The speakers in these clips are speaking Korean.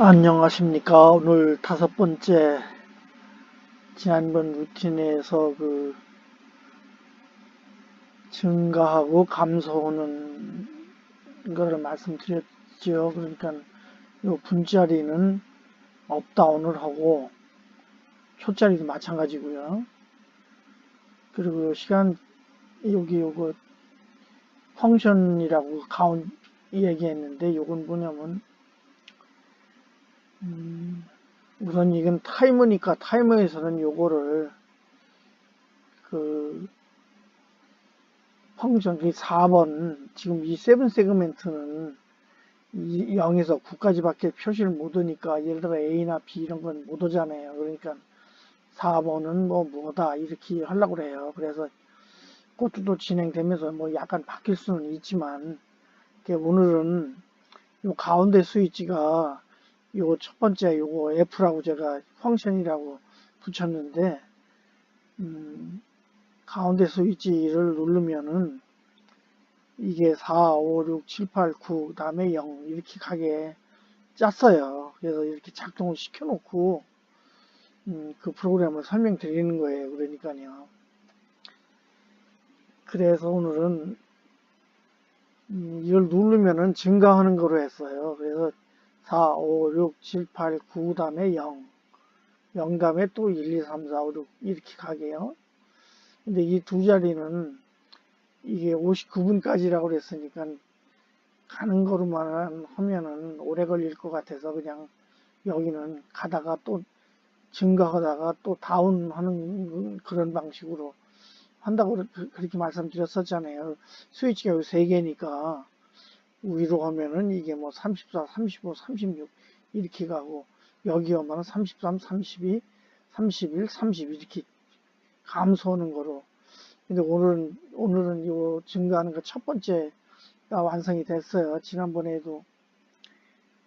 안녕하십니까. 오늘 5번째 지난번 루틴에서 증가하고 감소하는 거를 말씀드렸죠. 그러니까 요 분자리는 업다운을 하고 초자리도 마찬가지고요. 그리고 요 시간 여기 요거 펑션이라고 얘기했는데 요건 뭐냐면 우선 이건 타이머니까 타이머에서는 요거를 그 펑션 4번 지금 이 세븐 세그멘트는 0에서 9까지밖에 표시를 못 하니까 예를 들어 A나 B 이런 건 못 오잖아요. 그러니까 4번은 뭐 뭐다 이렇게 하려고 그래요. 그래서 그것도 진행되면서 뭐 약간 바뀔 수는 있지만 오늘은 요 가운데 스위치가 요 첫 번째 요거 F라고 제가 펑션이라고 붙였는데 가운데 스위치를 누르면은 이게 4, 5, 6, 7, 8, 9, 그 다음에 0 이렇게 가게 짰어요. 그래서 이렇게 작동을 시켜놓고 그 프로그램을 설명드리는 거예요. 그러니까요. 그래서 오늘은 이걸 누르면은 증가하는 거로 했어요. 그래서 4, 5, 6, 7, 8, 9 다음에 0, 0 다음에 또 1, 2, 3, 4, 5, 6 이렇게 가게요. 근데 이 두 자리는 이게 59분까지라고 그랬으니까 가는 거로만 하면은 오래 걸릴 것 같아서 그냥 여기는 가다가 또 증가하다가 또 다운하는 그런 방식으로 한다고 그렇게 말씀드렸었잖아요. 스위치가 여기 3개니까 위로 하면은 이게 뭐 34, 35, 36 이렇게 가고 여기 오면은 33, 32, 31, 30 이렇게 감소하는 거로. 근데 오늘은 요 증가하는 거 첫 번째가 완성이 됐어요. 지난번에도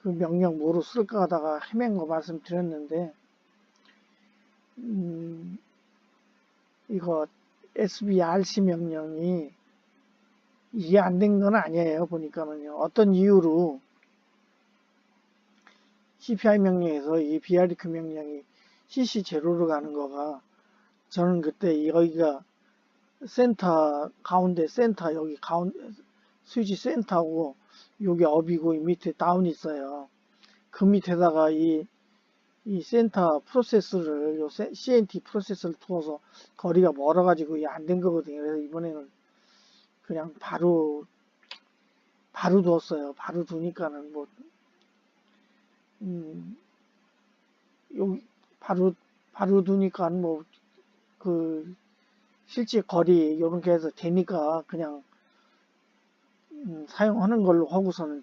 그 명령 뭐로 쓸까 하다가 헤맨 거 말씀드렸는데 이거 SBRC 명령이 이게 안 된 건 아니에요. 보니까는요. 어떤 이유로 CPI 명령에서 이 BRQ 명령이 CC0로 가는 거가 저는 그때 여기가 센터 가운데 센터 여기 가운데 스위치 센터고 여기 업이고 이 밑에 다운이 있어요. 그 밑에다가 이 센터 프로세스를 요 CNT 프로세스를 두어서 거리가 멀어가지고 이게 안 된 거거든요. 그래서 이번에는 그냥 바로 두었어요. 바로 두니까는 뭐 여기 바로 두니까 뭐 그 실제 거리 이렇게 해서 되니까 그냥 사용하는 걸로 하고서는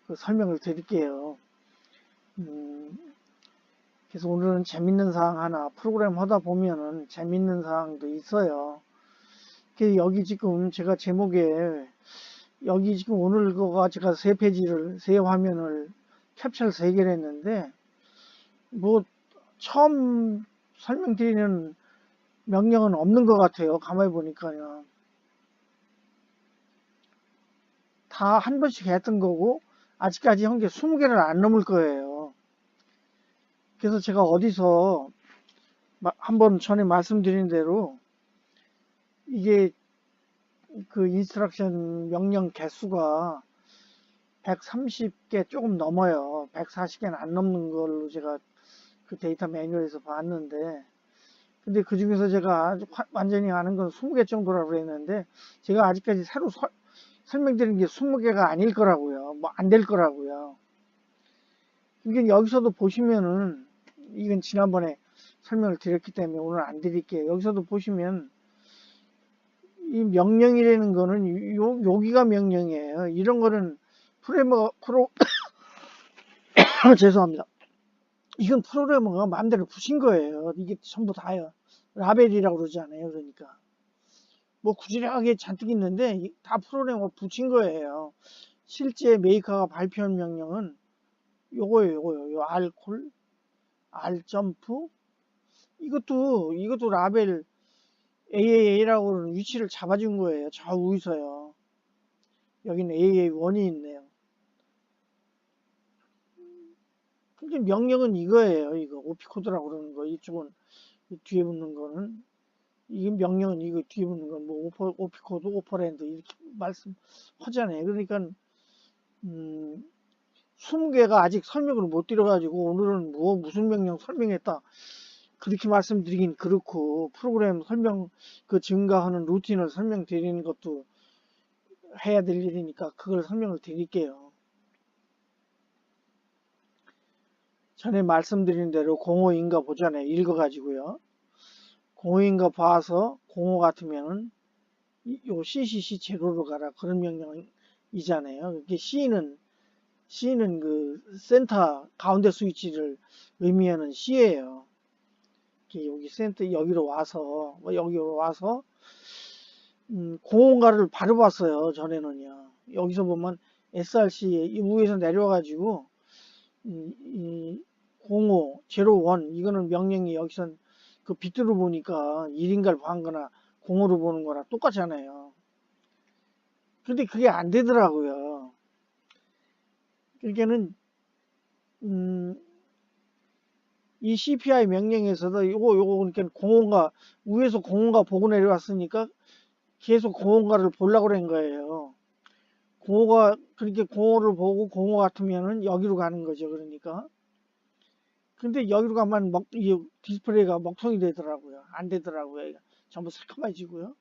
그 설명을 드릴게요. 그래서 오늘은 재밌는 사항 하나 프로그램 하다 보면은 재밌는 사항도 있어요. 여기 지금 제가 제목에 여기 지금 오늘 거가 제가 세 화면을 캡처를 3개를 했는데 뭐 처음 설명드리는 명령은 없는 것 같아요. 가만히 보니까요. 다 한 번씩 했던 거고 아직까지 한 게 20개를 안 넘을 거예요. 그래서 제가 어디서 한번 전에 말씀드린 대로 이게 그 인스트럭션 명령 개수가 130개 조금 넘어요. 140개는 안 넘는 걸로 제가 그 데이터 매뉴얼에서 봤는데 근데 그 중에서 제가 아주 완전히 아는 건 20개 정도라고 그랬는데 제가 아직까지 새로 설명드린 게 20개가 아닐 거라고요. 뭐 안 될 거라고요. 이게 여기서도 보시면은 이건 지난번에 설명을 드렸기 때문에 오늘 안 드릴게요. 여기서도 보시면 이 명령이라는 거는 여기가 명령이에요. 이런 거는 죄송합니다. 이건 프로그래머가 마음대로 부신 거예요. 이게 전부 다요. 라벨이라고 그러잖아요. 그러니까 뭐 구질하게 잔뜩 있는데 다 프로그래머가 붙인 거예요. 실제 메이커가 발표한 명령은 요거예요. 요 알콜, 알점프 이것도 라벨 AAA라고 위치를 잡아준 거예요. 좌우에서요. 여기는 AA1이 있네요. 근데 명령은 이거예요. 이거 오피코드라고 그러는 거. 이쪽은 이 뒤에 붙는 거는 이게 명령은 이거 뒤에 붙는 건 뭐 오피코드, 오퍼랜드 이렇게 말씀하잖아요. 그러니까 20개가 아직 설명을 못 드려가지고 오늘은 무슨 명령 설명했다 그렇게 말씀드리긴 그렇고 프로그램 설명 그 증가하는 루틴을 설명드리는 것도 해야 될 일이니까 그걸 설명을 드릴게요. 전에 말씀드린 대로 공허인가 보잖아요. 읽어가지고요. 공허인가 봐서 공허 같으면은 요 CCC 제로로 가라 그런 명령이잖아요. 이게 C는 그 센터 가운데 스위치를 의미하는 C예요. 여기 센터 여기로 와서 공허인가를 바로 봤어요. 전에는요. 여기서 보면 SRC 이 위에서 내려와가지고 이 05, 01 이거는 명령이 여기선 그 비트로 보니까 1인가를 한 거나 0으로 보는 거나 똑같잖아요. 근데 그게 안 되더라고요. 그러니까는 이 CPI 명령에서도 요거 그러니까 공허인가 위에서 공허인가 보고 내려왔으니까 계속 공허인가를 보려고 그런 거예요. 공허가 그렇게 공허를 보고 공허 같으면은 여기로 가는 거죠. 그러니까 근데 여기로 가면 이 디스플레이가 먹통이 되더라고요. 안 되더라고요. 전부 새까매지고요.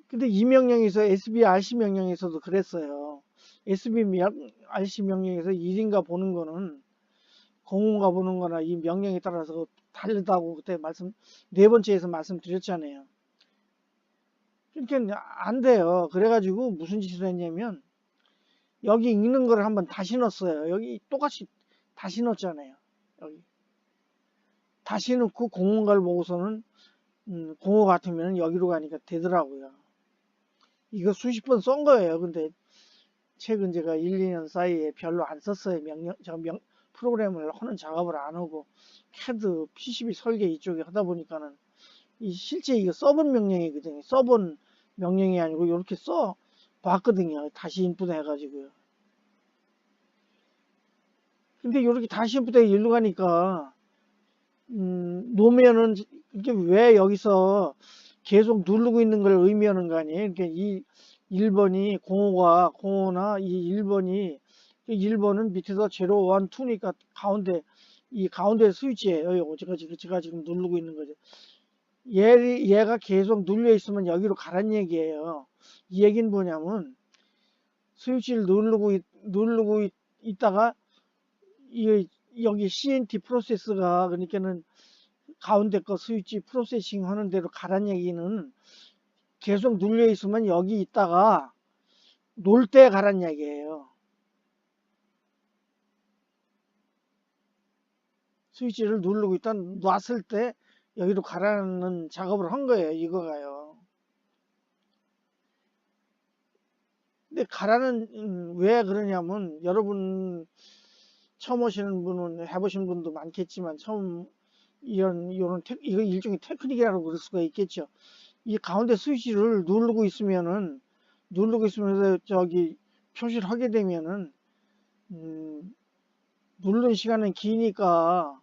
근데 이 명령에서 SBRC 명령에서도 그랬어요. SBRC 명령에서 1인가 보는 거는 공허인가 보는 거나 이 명령에 따라서 다르다고 그때 네 번째에서 말씀드렸잖아요. 그러니까 안 돼요. 그래가지고 무슨 짓을 했냐면 여기 읽는 거를 한번 다시 넣었어요. 여기 똑같이 다시 넣었잖아요. 여기 다시 넣고 공허인가를 보고서는 공허 같으면 여기로 가니까 되더라고요. 이거 수십 번 쓴 거예요. 근데 최근 제가 1, 2년 사이에 별로 안 썼어요. 프로그램을 하는 작업을 안 하고 CAD, PCB 설계 이쪽에 하다 보니까는 실제 이거 써본 명령이거든요. 써본 명령이 아니고 이렇게 써 봤거든요. 다시 인풋 해가지고요. 근데 이렇게 다시 인풋해 일로 가니까 놓으면은 이게 왜 여기서 계속 누르고 있는 걸 의미하는 거 아니에요? 그러니까 이 1번이 공호나 이 1번은 밑에서 0, 1, 2니까 가운데 스위치예요. 제가 지금 누르고 있는 거죠. 얘가 계속 눌려 있으면 여기로 가란 얘기예요. 이 얘기는 뭐냐면 스위치를 누르고 있다가 여기 CNT 프로세스가 그러니까는 가운데 거 스위치 프로세싱 하는 대로 가란 얘기는 계속 눌려 있으면 여기 있다가 놀 때 가란 얘기예요. 스위치를 누르고 있다 놨을 때 여기로 가라는 작업을 한 거예요. 이거가요. 근데 가라는 왜 그러냐면 여러분 처음 오시는 분은 해보신 분도 많겠지만 처음 이거 일종의 테크닉이라고 그럴 수가 있겠죠. 이 가운데 스위치를 누르고 있으면서 저기 표시를 하게 되면은 누르는 시간은 기니까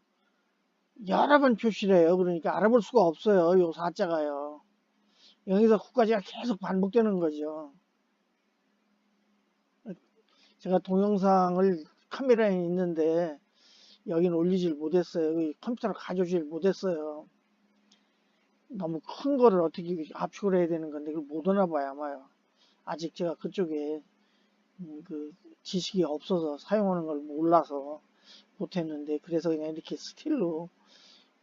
여러 번 표시를 해요. 그러니까 알아볼 수가 없어요. 요 4자가요. 여기서 후까지가 계속 반복되는 거죠. 제가 동영상을 카메라에 있는데 여기는 올리질 못했어요. 컴퓨터를 가져오질 못했어요. 너무 큰 거를 어떻게 압축을 해야 되는 건데 그걸 못 오나 봐요. 아마요. 아직 제가 그쪽에 그 지식이 없어서 사용하는 걸 몰라서 못했는데 그래서 그냥 이렇게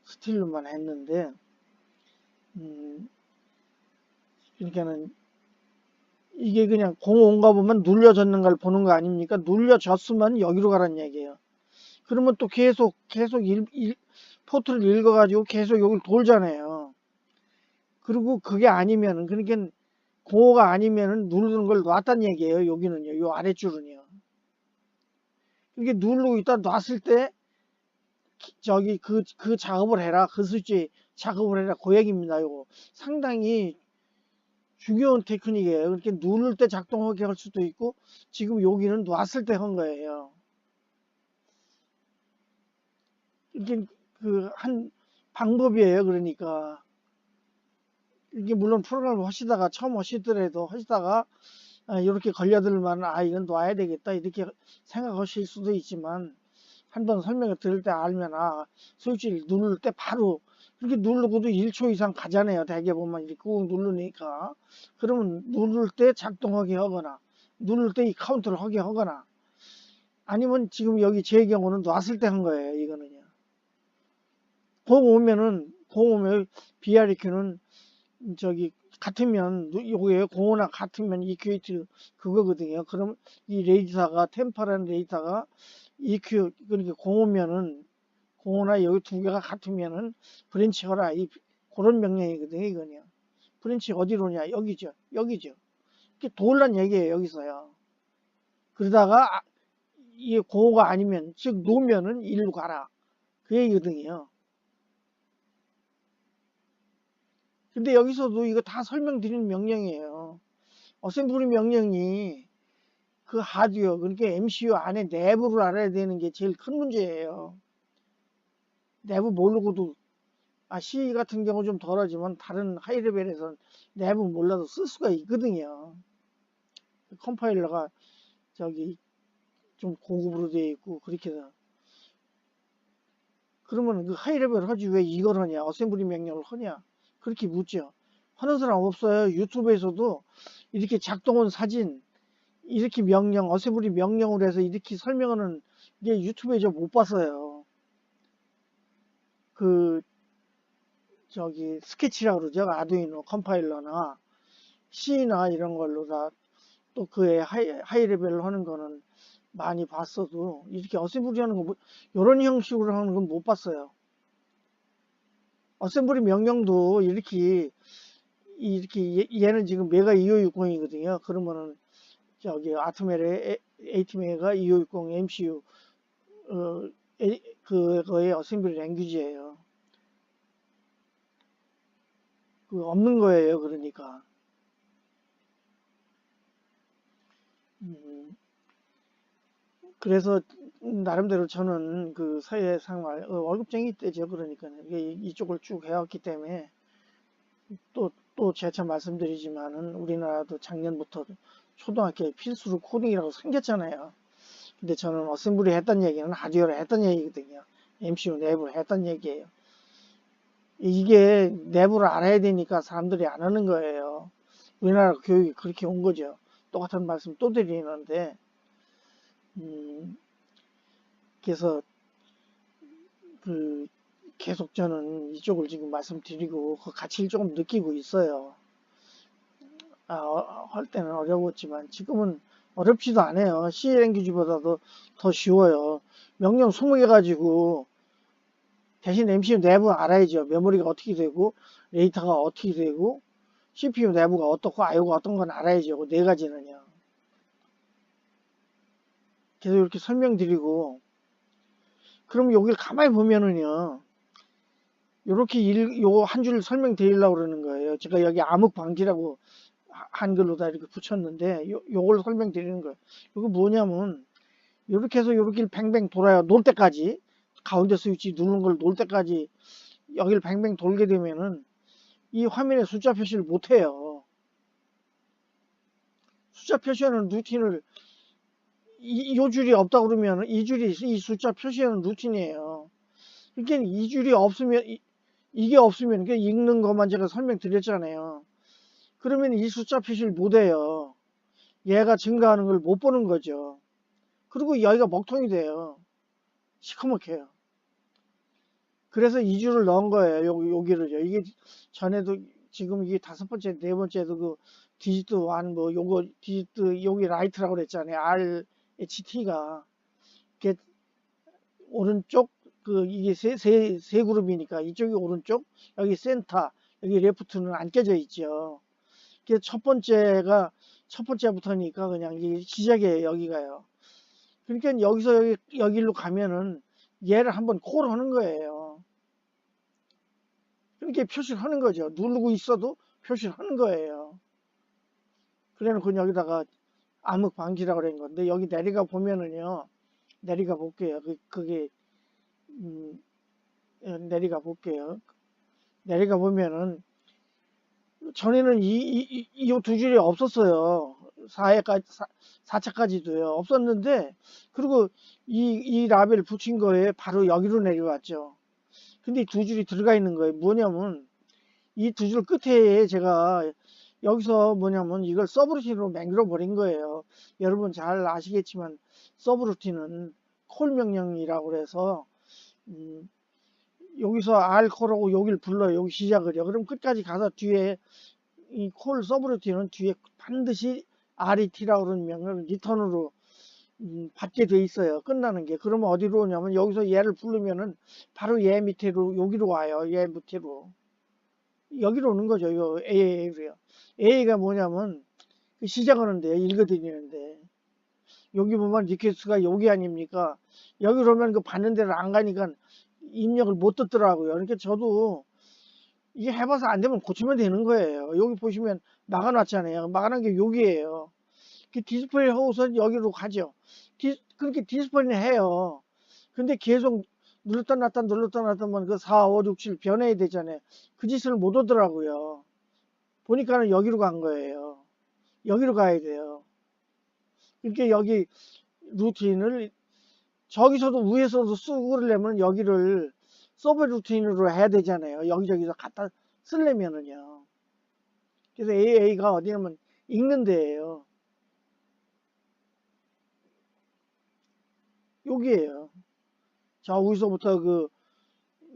스틸로만 했는데 그러니까는 이게 그냥 공온가 보면 눌려졌는 걸 보는 거 아닙니까? 눌려졌으면 여기로 가라는 얘기예요. 그러면 또 계속 포트를 읽어가지고 계속 여기를 돌잖아요. 그리고 그게 아니면은 그러니까 공호가 아니면은 누르는 걸 놨단 얘기예요. 여기는요. 요 아랫줄은요. 이게 누르고 있다 놨을 때 저기 그 작업을 해라. 그 스위치 작업을 해라. 그 얘기입니다. 요거 상당히 중요한 테크닉이에요. 그렇게 누를 때 작동하게 할 수도 있고 지금 여기는 놨을 때 한 거예요. 이게 그 한 방법이에요. 그러니까 이게 물론 프로그램을 하시다가 처음 하시다가 이렇게 걸려들 만한 이건 놔야 되겠다 이렇게 생각하실 수도 있지만 한번 설명을 들을 때 알면 스위치를 누를 때 바로 이렇게 누르고도 1초 이상 가잖아요. 대개 보면 이렇게 꾹 누르니까 그러면 누를 때 작동하게 하거나 누를 때 이 카운트를 하게 하거나 아니면 지금 여기 제 경우는 놨을 때 한 거예요. 이거는요. 공 오면 BREQ는 저기 같으면 요게 공호나 같으면 이큐에이트 그거거든요. 그럼 이 레이더가 템퍼라는 레이더가 EQ 그러니까 공호나 여기 두 개가 같으면은 브랜치 하라 이 그런 명령이거든요. 이거냐. 브랜치 어디로냐? 여기죠. 여기죠. 이게 도울란 얘기예요. 여기서요. 그러다가 이게 공호가 아니면 즉 놓으면은 일로 가라. 그 얘기거든요. 근데 여기서도 이거 다 설명드리는 명령이에요. 어셈블리 명령이 그 하드웨어, 그러니까 MCU 안에 내부를 알아야 되는 게 제일 큰 문제예요. 내부 모르고도, C 같은 경우 좀 덜하지만 다른 하이 레벨에서는 내부 몰라도 쓸 수가 있거든요. 컴파일러가 저기 좀 고급으로 되어 있고, 그렇게 해서. 그러면 그 하이 레벨을 하지 왜 이걸 하냐? 어셈블리 명령을 하냐? 그렇게 묻죠. 하는 사람 없어요. 유튜브에서도 이렇게 작동한 사진, 이렇게 어셈블리 명령으로 해서 이렇게 설명하는 게 유튜브에 저 못 봤어요. 저기 스케치라고 그러죠. 아두이노 컴파일러나 C나 이런 걸로 다 또 그의 하이 레벨로 하는 거는 많이 봤어도 이렇게 어셈블리 하는 거 이런 형식으로 하는 건 못 봤어요. 어셈블리 명령도 이렇게 얘는 지금 메가 2560이거든요. 그러면은 저기 아트멜의 ATME가 2560 MCU 그거의 어셈블리 랭귀지예요. 그 없는 거예요. 그러니까 그래서 나름대로 저는 그 사회생활 월급쟁이 때죠. 그러니까 이쪽을 쭉 해왔기 때문에 또 재차 말씀드리지만은 우리나라도 작년부터 초등학교에 필수로 코딩이라고 생겼잖아요. 근데 저는 어셈블리 했던 얘기는 하드웨어를 했던 얘기거든요. MCU 내부를 했던 얘기예요. 이게 내부를 알아야 되니까 사람들이 안 하는 거예요. 우리나라 교육이 그렇게 온 거죠. 똑같은 말씀 또 드리는데 그래서 그 계속 저는 이쪽을 지금 말씀드리고 그 가치를 조금 느끼고 있어요. 할 때는 어려웠지만 지금은 어렵지도 않아요. C 랭귀지보다도 더 쉬워요. 명령 20개 가지고 대신 MCU 내부 알아야죠. 메모리가 어떻게 되고 데이터가 어떻게 되고 CPU 내부가 어떻고 IO가 어떤 건 알아야죠. 그 네 가지는요. 계속 이렇게 설명드리고 그럼 여기를 가만히 보면은요. 요렇게 요 한 줄 설명드리려고 그러는 거예요. 제가 여기 암흑 방지라고 한글로 다 이렇게 붙였는데 요걸 설명드리는 거예요. 이거 뭐냐면 요렇게 해서 요렇게 뱅뱅 돌아요. 놀 때까지 가운데 스위치 누르는 걸 놀 때까지 여기를 뱅뱅 돌게 되면은 이 화면에 숫자 표시를 못 해요. 숫자 표시하는 루틴을 요 줄이 없다 그러면 이 줄이 이 숫자 표시하는 루틴이에요. 그러니까 이 줄이 없으면 이게 없으면 읽는 것만 제가 설명드렸잖아요. 그러면 이 숫자 표시를 못 해요. 얘가 증가하는 걸 못 보는 거죠. 그리고 여기가 먹통이 돼요. 시커멓게요. 그래서 2주를 넣은 거예요. 여기를요. 이게 전에도 지금 이게 5번째, 4번째도 그 디지트 1 뭐 요거 디지트 여기 라이트라고 그랬잖아요. RHT가 이게 오른쪽 이게 세 그룹이니까 이쪽이 오른쪽, 여기 센터, 여기 레프트는 안 껴져 있죠. 그래서 첫 번째부터니까 그냥 이게 시작이에요. 여기가요. 그러니까 여기서 여기로 가면은 얘를 한번 콜 하는 거예요. 그렇게 표시를 하는 거죠. 누르고 있어도 표시를 하는 거예요. 그래 놓고 여기다가 암흑 방지라고 그런 건데 여기 내려가 보면은요. 내려가 볼게요. 그게 내려가 볼게요. 내려가 보면은 전에는 이 두 줄이 없었어요. 4회까지 4차까지도요. 없었는데 그리고 이 라벨 붙인 거에 바로 여기로 내려왔죠. 근데 두 줄이 들어가 있는 거예요. 뭐냐면 이 두 줄 끝에 제가 여기서 뭐냐면 이걸 서브루틴으로 만들어 버린 거예요. 여러분 잘 아시겠지만 서브루틴은 콜 명령이라고 그래서 여기서 알콜하고 여기를 불러요. 여기 시작을요. 그럼 끝까지 가서 뒤에 이 콜 서브루틴은 뒤에 반드시 RET라고 그러는 명령을 리턴으로 받게 돼 있어요. 끝나는 게. 그러면 어디로 오냐면 여기서 얘를 부르면은 바로 얘 밑으로 여기로 와요. 얘 밑으로. 여기로 오는 거죠. 이거 AA로요. AA가 뭐냐면 시작하는데 읽어드리는데 여기 보면 리퀘스트가 여기 아닙니까? 여기로 오면 그 받는 데를 안 가니까 입력을 못 듣더라고요. 그러니까 저도 이게 해봐서 안 되면 고치면 되는 거예요. 여기 보시면 막아놨잖아요. 막아놓은 게 여기에요. 디스플레이 하고서 여기로 가죠. 그렇게 디스플레이는 해요. 근데 계속 눌렀다 놨다 눌렀다 놨다면 그 4, 5, 6, 7 변해야 되잖아요. 그 짓을 못 하더라고요. 보니까는 여기로 간 거예요. 여기로 가야 돼요. 그러니까 여기 루틴을 저기서도 위에서도 쓰고 그러려면 여기를 서브 루틴으로 해야 되잖아요. 여기저기서 갖다 쓰려면은요. 그래서 AA가 어디냐면 읽는 데예요. 여기에요. 자, 여기서부터 그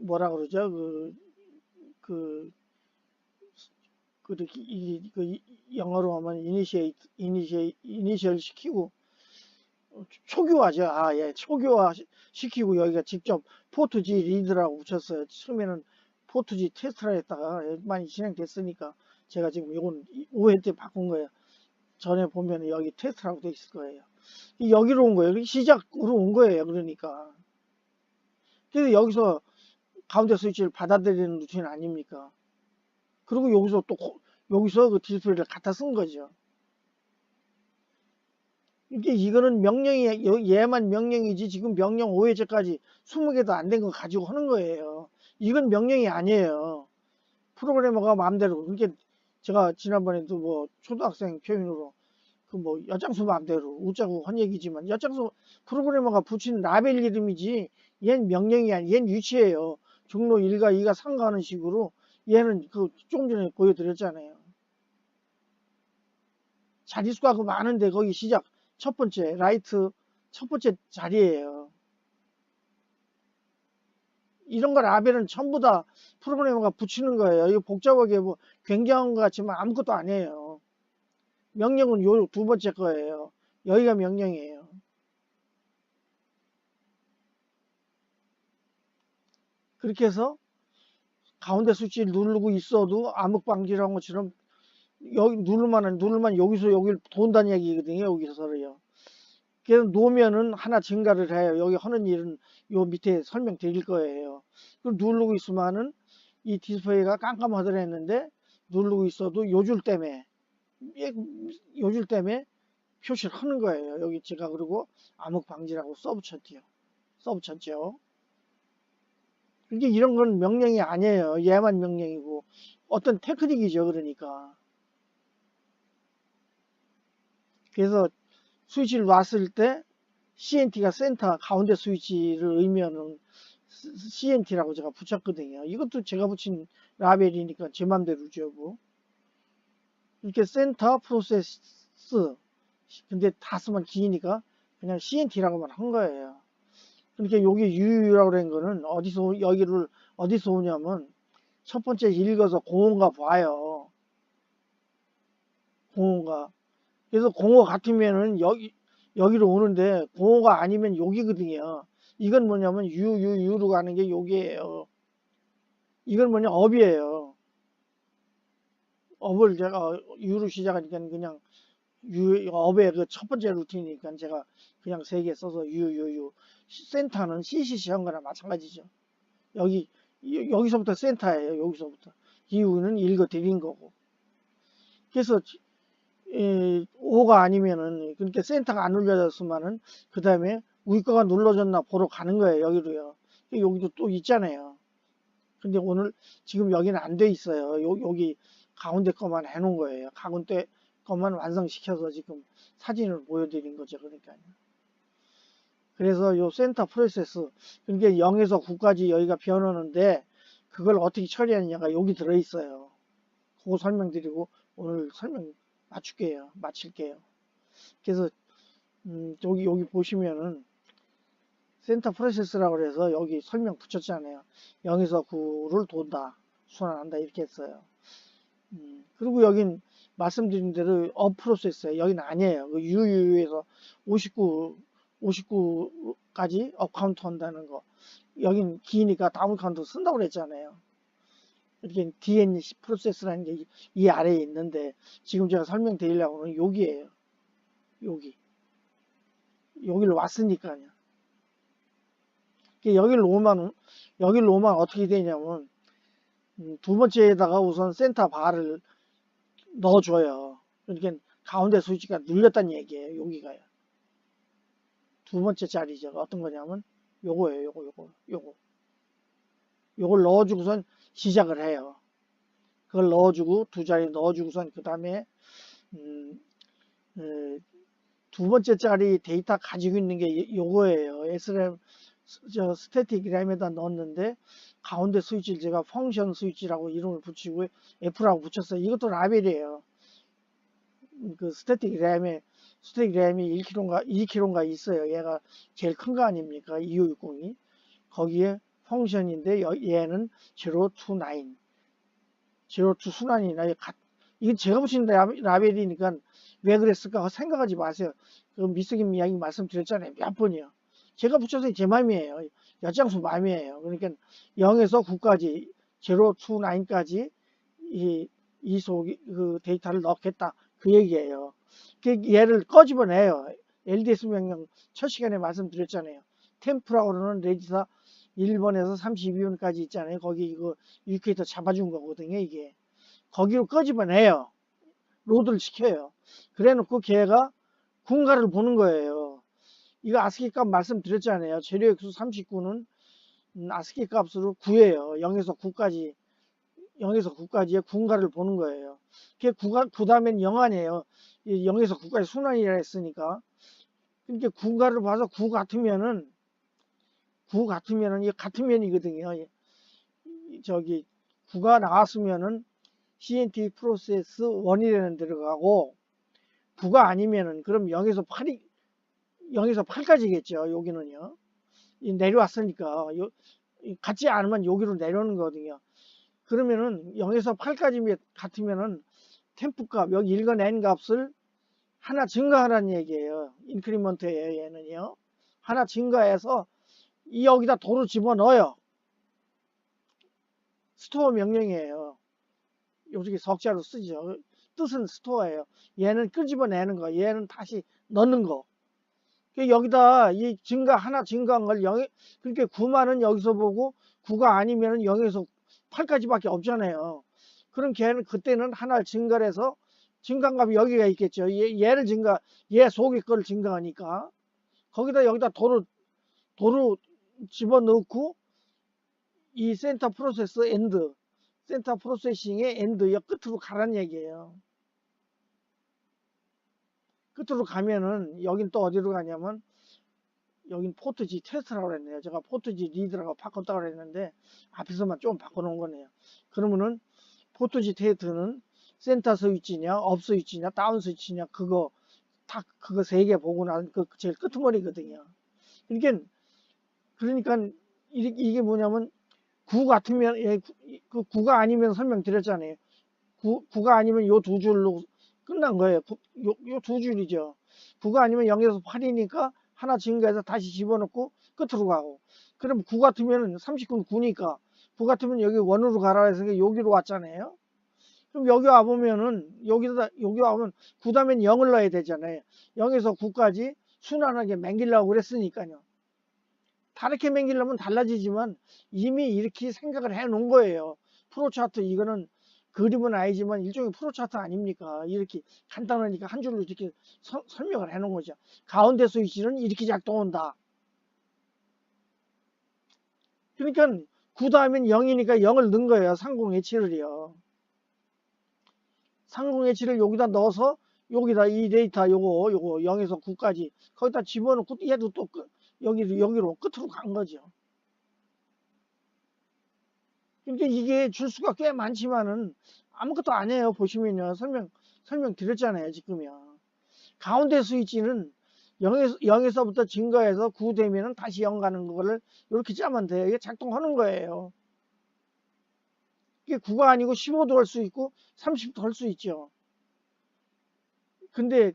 뭐라 그러죠? 그 영어로 하면 이니셜 시키고 초교화죠. 아, 예, 초교화 시키고 여기가 직접 포트지 리드라고 붙였어요. 처음에는 포트지 테스트라 했다가 많이 진행됐으니까 제가 지금 이건 5회 때 바꾼 거예요. 전에 보면 여기 테스트라고 돼 있을 거예요. 여기로 온 거예요. 시작으로 온 거예요. 그러니까. 그래서 여기서 가운데 스위치를 받아들이는 루틴 아닙니까? 그리고 여기서 또 여기서 그 디스플레이를 갖다 쓴 거죠. 이게 이거는 명령이 얘만 명령이지 지금 명령 5회째까지 20개도 안 된 거 가지고 하는 거예요. 이건 명령이 아니에요. 프로그래머가 마음대로. 그러니까 제가 지난번에도 뭐 초등학생 표현으로 그 뭐 엿장수 마음대로 웃자고 한 얘기지만 엿장수 프로그래머가 붙인 라벨 이름이지 얘는 명령이 아니 얘는 위치예요. 종로 1과 2가 상가하는 식으로 얘는 그 조금 전에 보여드렸잖아요. 자릿수가 그 많은데 거기 시작 첫 번째 라이트 첫 번째 자리예요. 이런 거 라벨은 전부 다 프로그래머가 붙이는 거예요. 이거 복잡하게 뭐 굉장한 것 같지만 아무것도 아니에요. 명령은 요 두 번째 거예요. 여기가 명령이에요. 그렇게 해서 가운데 스위치를 누르고 있어도 암흑 방지라는 것처럼 여기 누르면 여기서 여기를 돈다는 얘기거든요. 여기서요. 그래서 놓으면은 하나 증가를 해요. 여기 하는 일은 요 밑에 설명드릴 거예요. 그럼 누르고 있으면은 이 디스플레이가 깜깜하더라 했는데 누르고 있어도 요줄 때문에 표시를 하는 거예요. 여기 제가 그리고 암흑 방지라고 써붙였죠. 그게 이런 건 명령이 아니에요. 얘만 명령이고 어떤 테크닉이죠. 그러니까 그래서 스위치를 놨을 때 CNT가 센터 가운데 스위치를 의미하는 CNT라고 제가 붙였거든요. 이것도 제가 붙인 라벨이니까 제 맘대로죠. 뭐. 이렇게 센터 프로세스 근데 다 쓰면 기니까 그냥 CNT라고만 한 거예요. 그러니까 여기 UU라고 한 거는 여기를 어디서 오냐면 첫 번째 읽어서 공원가 봐요. 공원가. 그래서 공호 같으면은 여기로 오는데 공호가 아니면 여기거든요. 이건 뭐냐면 유로 가는 게 여기에요. 이건 뭐냐 업이에요. 업을 제가 유로 시작하니까 그냥 업의 그 첫 번째 루틴이니까 제가 그냥 3개 써서 유. 센터는 CCC 한 거나 마찬가지죠. 여기서부터 센터예요. 여기서부터. 이유는 읽어 드린 거고. 그래서 5가 아니면은 그러니까 센터가 안 눌려졌으면은 그 다음에 우리 거가 눌러졌나 보러 가는 거예요. 여기로요. 여기도 또 있잖아요. 근데 오늘 지금 여기는 안 돼 있어요. 여기 가운데 것만 해놓은 거예요. 가운데 것만 완성시켜서 지금 사진을 보여드린 거죠. 그러니까요. 그래서 요 센터 프로세스, 그러니까 0에서 9까지 여기가 변하는데 그걸 어떻게 처리하느냐가 여기 들어있어요. 그거 설명드리고 오늘 설명 마칠게요. 그래서 여기 보시면은 센터 프로세스라고 그래서 여기 설명 붙였잖아요. 0에서 9를 돈다, 순환한다 이렇게 했어요. 그리고 여긴 말씀드린 대로 업 프로세스예요. 여기는 아니에요. 그 UU에서 59까지 업 카운트 한다는 거. 여긴 기니까 다운 카운트 쓴다고 그랬잖아요. 이렇게 DNC 프로세스라는 게 이 아래에 있는데 지금 제가 설명드리려고 하는 여기에요. 여기로 왔으니까요. 여기를 오면 어떻게 되냐면 두 번째에다가 우선 센터 바를 넣어줘요. 그러니까 가운데 스위치가 눌렸다는 얘기예요. 여기가요. 두 번째 자리죠. 어떤 거냐면 요거예요. 요걸 넣어주고선 시작을 해요. 그걸 넣어주고 두 자리 넣어주고선 그 다음에 두 번째 자리 데이터 가지고 있는 게 요거예요. SRAM 스태틱 램에다 넣었는데 가운데 스위치를 제가 펑션 스위치라고 이름을 붙이고 F라고 붙였어요. 이것도 라벨이에요. 그 스태틱 램이 1kg인가 2kg인가 있어요. 얘가 제일 큰 거 아닙니까? 2560이. 거기에 펑션인데 얘는 029, 순환이나 이건 제가 붙인 라벨이니까 왜 그랬을까 생각하지 마세요. 그 미스김 이야기 말씀드렸잖아요. 몇 번이요. 제가 붙여서 제 맘이에요. 엿장수 맘이에요. 그러니까 0에서 9까지 029까지 그 데이터를 넣겠다 그 얘기예요. 얘를 꺼집어내요. LDS 명령 첫 시간에 말씀드렸잖아요. 템프라고 그러는 레지사 1번에서 32번까지 있잖아요. 거기 이거 유케이터 잡아준 거거든요. 이게 거기로 꺼집어내요. 로드를 시켜요. 그래 놓고 걔가 군가를 보는 거예요. 이거 아스키 값 말씀드렸잖아요. 재료 액수 39는 아스키 값으로 9예요. 0에서 9까지의 군가를 보는 거예요. 그게 9 다음엔 0 아니에요. 0에서 9까지 순환이라 했으니까. 그러니까 군가를 봐서 9 같으면은 이게 같은 면이거든요. 저기 9가 나왔으면은 CNT 프로세스 1이라는 들어가고 9가 아니면은 그럼 0에서 8까지겠죠. 여기는요. 내려왔으니까 같지 않으면 여기로 내려오는 거거든요. 그러면은 0에서 8까지 같으면은 템프값 여기 읽어낸 값을 하나 증가하라는 얘기예요. 인크리먼트예요. 얘는요. 하나 증가해서 여기다 도로 집어넣어요. 스토어 명령이에요. 요즘에 석자로 쓰죠. 뜻은 스토어예요. 얘는 끄집어내는 거, 얘는 다시 넣는 거. 여기다 이 하나 증가한 걸 그러니까 9만은 여기서 보고 9가 아니면 0에서 8까지밖에 없잖아요. 그럼 걔는 그때는 하나를 증가를 해서 증가값이 여기가 있겠죠. 얘 속의 거를 증가하니까 여기다 도로 집어넣고 이 센터 프로세싱의 엔드 끝으로 가라는 얘기예요. 끝으로 가면은 여긴 또 어디로 가냐면 여긴 포트지 테스트라고 그랬네요. 제가 포트지 리드라고 바꿨다고 그랬는데 앞에서만 좀 바꿔놓은 거네요. 그러면은 포트지 테스트는 센터 스위치냐 업 스위치냐 다운 스위치냐 그거 세 개 보고 난 그 제일 끄트머리거든요. 그러니까 이게 뭐냐면 9 같으면 그 9가 아니면 설명드렸잖아요. 9가 아니면 요 두 줄로 끝난 거예요. 요 두 줄이죠. 9가 아니면 0에서 8이니까 하나 증가해서 다시 집어넣고 끝으로 가고. 그럼 9 같으면 39는 9니까 9 같으면 여기 원으로 가라 해서 여기로 왔잖아요. 그럼 여기 와보면은 여기 와보면 9 다음엔 0을 넣어야 되잖아요. 0에서 9까지 순환하게 맹기려고 그랬으니까요. 다르게 맹기려면 달라지지만 이미 이렇게 생각을 해 놓은 거예요. 프로차트 이거는 그림은 아니지만 일종의 프로차트 아닙니까? 이렇게 간단하니까 한 줄로 이렇게 설명을 해 놓은 거죠. 가운데 스위치는 이렇게 작동한다. 그러니까 9 다음엔 0이니까 0을 넣은 거예요. 3027을요. 3027을 여기다 넣어서 여기다 이 데이터 요거 0에서 9까지 거기다 집어넣고 얘도 또 여기로 끝으로 간 거죠. 그러니까 이게 줄수가 꽤 많지만은 아무것도 안 해요. 보시면요. 설명 드렸잖아요. 지금요. 가운데 스위치는 0에서부터 증가해서 9 되면은 다시 0 가는 거를 이렇게 짜면 돼요. 이게 작동하는 거예요. 이게 9가 아니고 15도 할 수 있고 30도 할 수 있죠. 근데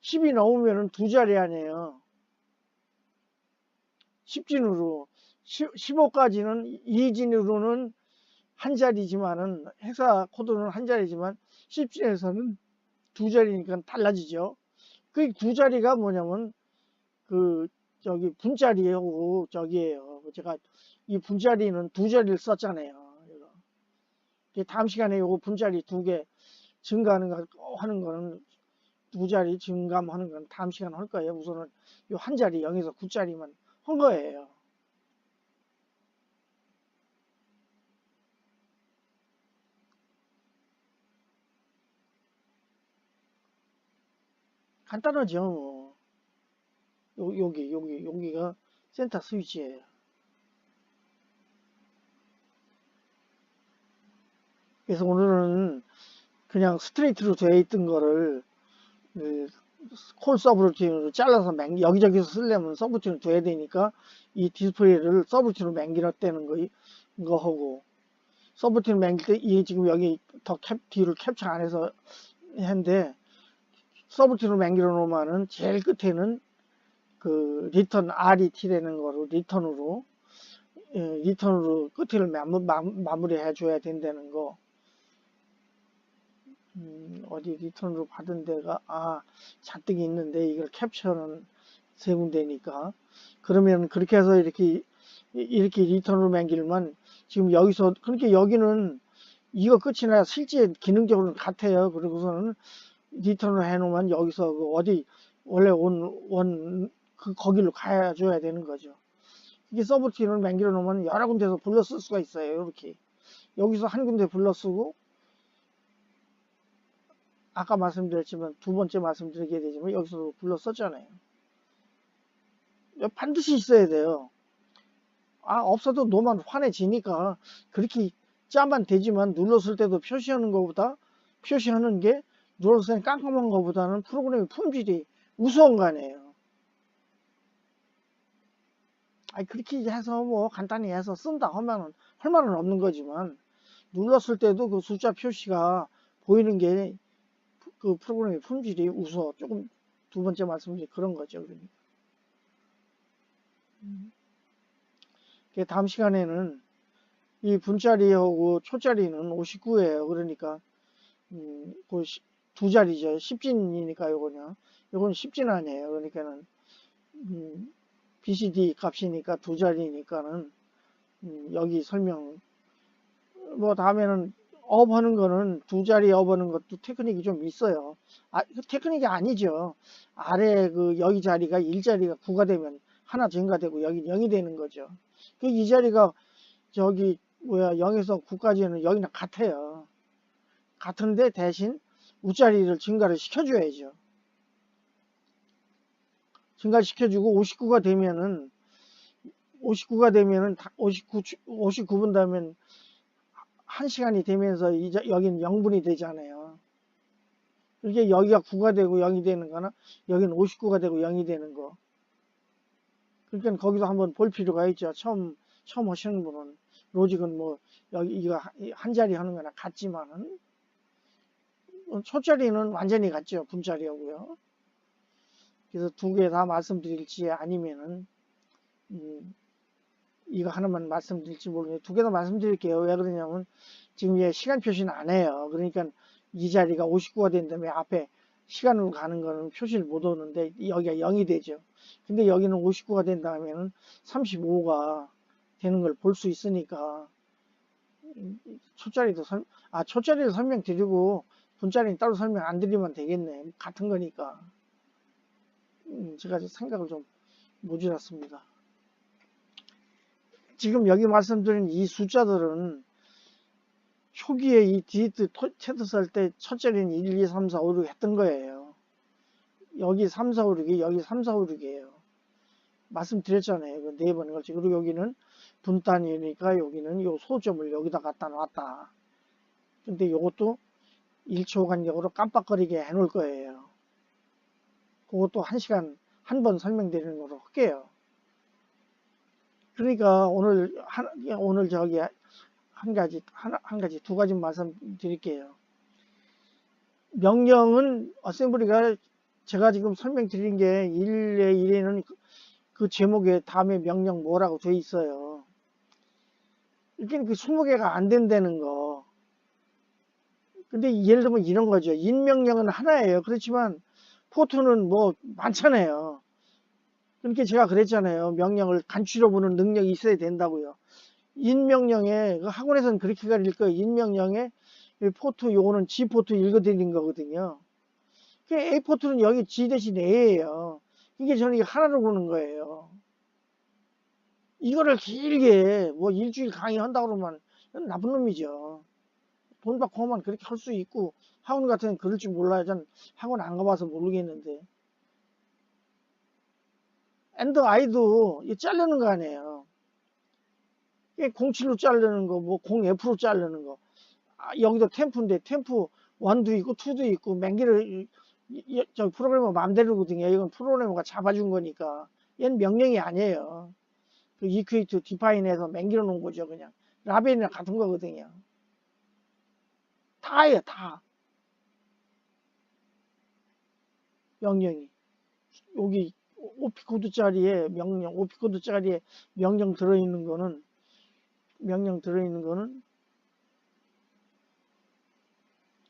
10이 넘으면은 두 자리 아니에요. 10진으로 15까지는 2진으로는 한 자리지만은 헥사 코드는 한 자리지만 10진에서는 두 자리니까 달라지죠. 그 두 자리가 뭐냐면 저기 분자리하고 저기에요. 제가 이 분자리는 두 자리를 썼잖아요. 다음 시간에 요거 분자리 두 개 증가하는 거 하는 거는 두 자리 증감하는 건 다음 시간에 할 거예요. 우선은 요 한 자리 0에서 9자리만 한 거예요. 간단하죠. 뭐. 여기가 센터 스위치예요. 그래서 오늘은 그냥 스트레이트로 되어 있던 거를 콜 서브루틴으로 잘라서 여기저기서 쓰려면 서브루틴을 둬야 되니까 이 디스플레이를 서브루틴으로 맹기놨다는 거 하고 서브루틴을 맹길 때 이 지금 여기 뒤를 캡처 안 해서 했는데 서브루틴으로 맹기려 놓으면은 제일 끝에는 그 리턴 RET라는 거로 리턴으로 끝을 마무리해 줘야 된다는 거. 어디 리턴으로 받은 데가 잔뜩 있는데 이걸 캡처는 세 군데니까 그러면 그렇게 해서 이렇게 리턴으로 맹길만 지금 여기서 그러니까 여기는 이거 끝이나 실제 기능적으로는 같아요. 그리고서는 리턴을 해놓으면 여기서 어디 원래 거기로 가줘야 되는 거죠. 이게 서브루틴을 맹길어 놓으면 여러 군데서 불러 쓸 수가 있어요. 이렇게 여기서 한 군데 불러 쓰고 아까 말씀드렸지만 두 번째 말씀드리게 되지만 여기서 불러 썼잖아요. 반드시 있어야 돼요. 없어도 너만 화내지니까 그렇게 짜면 되지만 눌렀을 때도 표시하는 게 눌렀을 때 깜깜한 것보다는 프로그램의 품질이 우수한 거 아니에요. 그렇게 해서 뭐 간단히 해서 쓴다 하면은 할 말은 없는 거지만 눌렀을 때도 그 숫자 표시가 보이는 게 그 프로그램의 품질이 우수해. 조금 두 번째 말씀드린 그런 거죠. 그러니까. 다음 시간에는 이 분자리하고 초자리는 59예요. 그러니까 두 자리죠. 10진이니까 요거는 10진 아니에요. 그러니까는 BCD 값이니까 두 자리니까는 여기 설명 뭐 다음에는 업 하는 거는 두 자리 업 하는 것도 테크닉이 좀 있어요. 그 테크닉이 아니죠. 아래 여기 자리가 1자리가 9가 되면 하나 증가되고 여기 0이 되는 거죠. 이 자리가 저기 0에서 9까지는 여기랑 같아요. 같은데 대신 우자리를 증가를 시켜줘야죠. 증가시켜주고 59분 되면 1시간이 되면서 여기는 0분이 되잖아요. 이게 여기가 9가 되고 0이 되는 거나 여기는 59가 되고 0이 되는 거. 그러니까 거기서 한번 볼 필요가 있죠. 처음 하시는 분은 로직은 뭐 여기 이거 한 자리 하는 거나 같지만은 초자리는 완전히 같죠. 분자리하고요. 그래서 두 개 다 말씀드릴지 아니면은 이거 하나만 말씀드릴지 모르겠는데 두 개 다 말씀드릴게요. 왜 그러냐면 지금 얘 시간 표시는 안 해요. 그러니까 이 자리가 59가 된 다음에 앞에 시간으로 가는 거는 표시를 못 오는데 여기가 0이 되죠. 근데 여기는 59가 된 다음에는 35가 되는 걸 볼 수 있으니까 초짜리를 설명드리고 분짜리는 따로 설명 안 드리면 되겠네. 같은 거니까. 제가 생각을 좀 모질랐습니다. 지금 여기 말씀드린 이 숫자들은 초기에 이 디지트 테스트 할 때 첫째는 1, 2, 3, 4, 5, 6 했던 거예요. 여기 3, 4, 5, 6이 여기 3, 4, 5, 6이에요. 말씀드렸잖아요. 그 네 번에 걸쳐. 그리고 여기는 분단위니까 여기는 요 소점을 여기다 갖다 놨다. 근데 요것도 1초 간격으로 깜빡거리게 해 놓을 거예요. 그것도 1시간 한 번 설명드리는 거로 할게요. 그러니까 오늘 저기 한 가지, 두 가지 말씀드릴게요. 명령은 어셈블리가 제가 지금 설명드린 게 1에 1에는 그 제목에 다음에 명령 뭐라고 돼 있어요. 이렇게 그 20개가 안 된다는 거. 근데 예를 들면 이런 거죠. 인명령은 하나예요. 그렇지만 포트는 뭐 많잖아요. 그렇게 제가 그랬잖아요. 명령을 간추려 보는 능력이 있어야 된다고요. 인명령에 학원에서는 그렇게 가릴 거예요. 인명령에 포트 요거는 G 포트 읽어드린 거거든요. A 포트는 여기 G 대신 A예요. 이게 저는 하나로 보는 거예요. 이거를 길게 뭐 일주일 강의한다고 그러면 나쁜 놈이죠. 돈 받고 하면 그렇게 할 수 있고 학원 같은 건 그럴 줄 몰라요. 전 학원 안 가봐서 모르겠는데. 엔드 아이도 자르는 거 아니에요. 07로 자르는 거, 뭐 0F로 자르는 거. 여기도 템프인데 템프 1도 있고 2도 있고 맹기를 저 프로그래머 마음대로거든요. 이건 프로그래머가 잡아준 거니까. 얘는 명령이 아니에요. 그 equate define에서 맹기로 놓은 거죠. 그냥 라벨이랑 같은 거거든요. 다예요. 다. 명령이. 여기 오피코드짜리에 오피코드짜리에 명령 들어있는 거는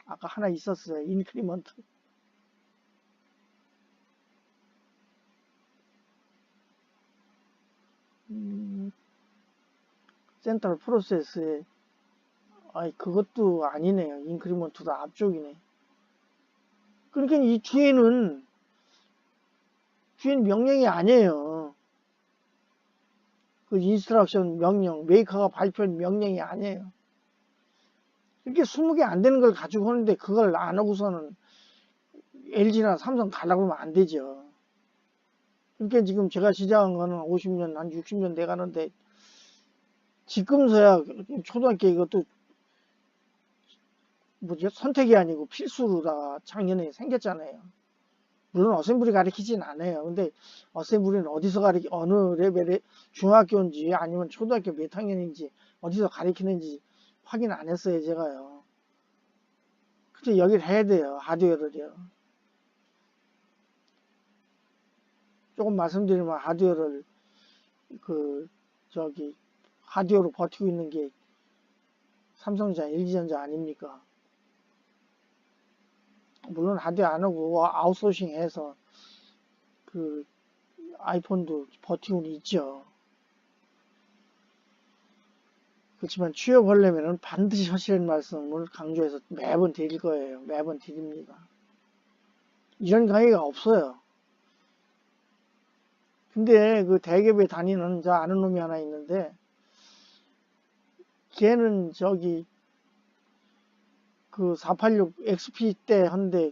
아까 하나 있었어요. 인크리먼트. 센트럴 프로세스에 그것도 아니네요. 인크리먼트도 앞쪽이네. 그러니까 이 뒤에는 명령이 아니에요. 그 인스트럭션 명령, 메이커가 발표한 명령이 아니에요. 이렇게 20개 안 되는 걸 가지고 하는데 그걸 안 하고서는 LG나 삼성 가려고 하면 안 되죠. 그러니까 지금 제가 시작한 거는 50년, 한 60년 돼 가는데 지금서야 초등학교 이것도 뭐죠? 선택이 아니고 필수로다가 작년에 생겼잖아요. 물론 어셈블리 가르치진 않아요. 근데 어셈블리는 어디서 어느 레벨의 중학교인지 아니면 초등학교 몇 학년인지 어디서 가르치는지 확인 안 했어요, 제가요. 근데 여기를 해야 돼요, 하드웨어를요. 조금 말씀드리면 하드웨어를 하드웨어로 버티고 있는 게 삼성전자, LG전자 아닙니까? 물론 하드웨어 안 하고 아웃소싱 해서 그 아이폰도 버티고는 있죠. 그렇지만 취업하려면 반드시 하시는 말씀을 강조해서 매번 드릴 거예요. 매번 드립니다. 이런 강의가 없어요. 근데 그 대기업에 다니는 저 아는 놈이 하나 있는데 걔는 그 486 XP 때 한데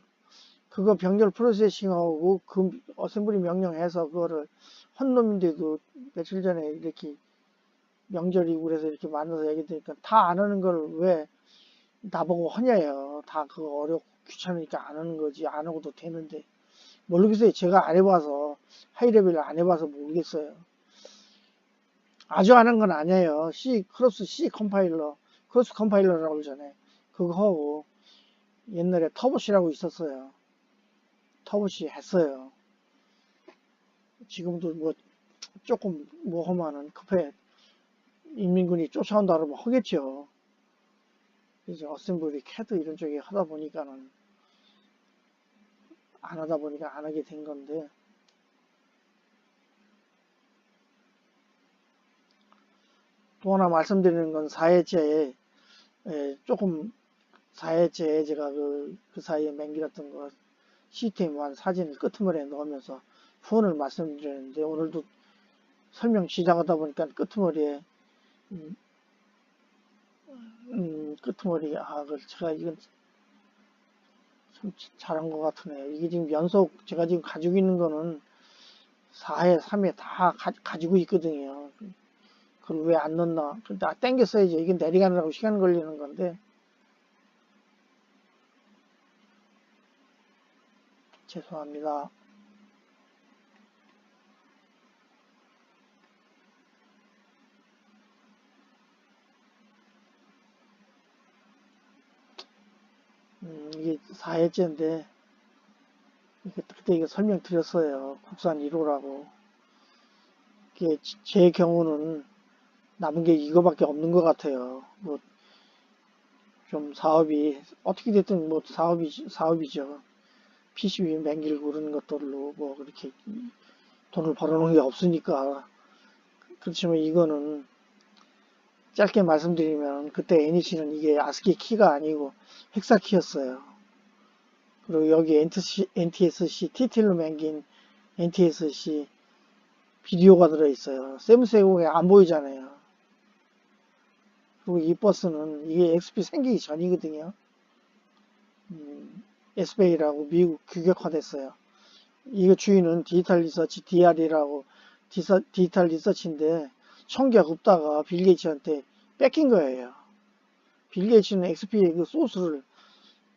그거 병렬 프로세싱하고 그 어셈블리 명령해서 그거를 한 놈인데도 며칠 전에 이렇게 명절이고 그래서 이렇게 만나서 얘기 드니까 다 안 하는 걸 왜 나보고 하냐요. 다 그거 어렵고 귀찮으니까 안 하는 거지. 안 하고도 되는데. 모르겠어요. 제가 안 해봐서 하이레벨을 안 해봐서 모르겠어요. 아주 안 한 건 아니에요. 크로스 C 컴파일러, 크로스 컴파일러라고 그러잖아요. 그거 하고 옛날에 터보C라고 있었어요. 터보C 했어요. 지금도 뭐 조금 뭐 하면은 급해 인민군이 쫓아온다 그러면 하겠죠. 이제 어셈블리, 캐드 이런 쪽에 하다 보니까는 안 하다 보니까 안 하게 된 건데 또 하나 말씀드리는 건 4회째에 조금 4회째에 제가 그 사이에 맹기렸던 거 시스템만 사진을 끄트머리에 넣으면서 후원을 말씀드렸는데 오늘도 설명 시작하다 보니까 끄트머리에 음, 끄트머리, 제가 이건 참 잘한 것 같으네요. 이게 지금 연속, 제가 지금 가지고 있는 거는 4회, 3회 다 가지고 있거든요. 그걸 왜 안 넣나? 근데 땡겼어야죠. 이게 내려가느라고 시간 걸리는 건데. 죄송합니다. 이게 4회째인데, 그때 이거 설명드렸어요. 국산 1호라고. 이게 제 경우는 남은 게 이거밖에 없는 것 같아요. 뭐, 좀 사업이, 어떻게 됐든 뭐 사업이죠. PCB 맹길고 그러는 것들로 뭐 그렇게 돈을 벌어놓은 게 없으니까. 그렇지만 이거는 짧게 말씀드리면 그때 NEC는 이게 아스키 키가 아니고 헥사 키였어요. 그리고 여기 NTSC, TT로 맹긴 NTSC 비디오가 들어있어요. 세무세공에 안 보이잖아요. 그리고 이 버스는 이게 XP 생기기 전이거든요. SBA라고 미국 규격화됐어요. 이거 주인은 디지털 리서치 DR이라고 디지털 리서치인데 청기가 없다가 빌 게이츠한테 뺏긴 거예요. 빌 게이츠는 XP의 그 소스를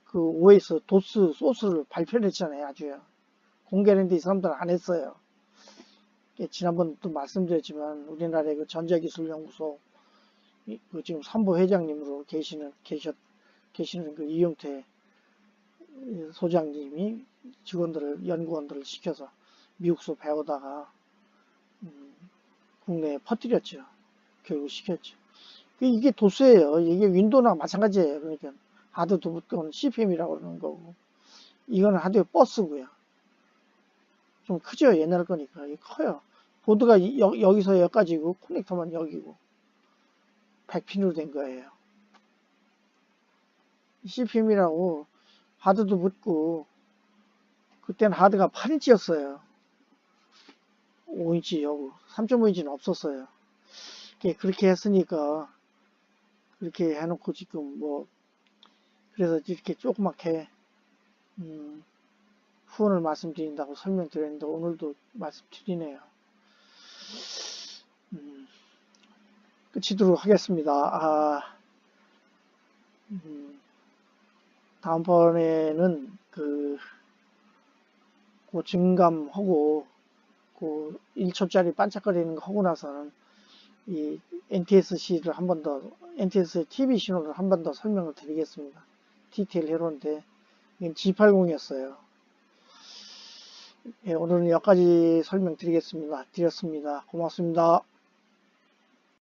그 OS 도스 소스를 발표를 했잖아요. 아주요. 공개를 했는데 이 사람들은 안 했어요. 지난번 또 말씀드렸지만 우리나라의 그 전자기술연구소 그 지금 선보 회장님으로 계시는 그 이용태 소장님이 연구원들을 시켜서 미국서 배우다가 국내에 퍼뜨렸죠. 교육시켰죠. 이게 도스예요. 이게 윈도우나 마찬가지예요. 그러니까 하드 도부권 CPM이라고 그러는 거고 이거는 하드웨어 버스고요. 좀 크죠. 옛날 거니까. 이게 커요. 보드가 여기서 여기까지고 커넥터만 여기고 100핀으로 된 거예요. CPM이라고 하드도 붙고 그때는 하드가 8인치였어요. 5인치 여고 3.5인치는 없었어요. 그렇게 했으니까 그렇게 해놓고 지금 뭐 그래서 이렇게 조그맣게 후원을 말씀드린다고 설명드렸는데 오늘도 말씀드리네요. 끝이도록 하겠습니다. 다음번에는 그 증감하고 그 1초짜리 반짝거리는 거 하고 나서는 이 NTSC를 한 번 더, NTS TV 신호를 한 번 더 설명을 드리겠습니다. 디테일 해로인데, 이건 G80이었어요. 예, 오늘은 여기까지 설명드리겠습니다. 고맙습니다.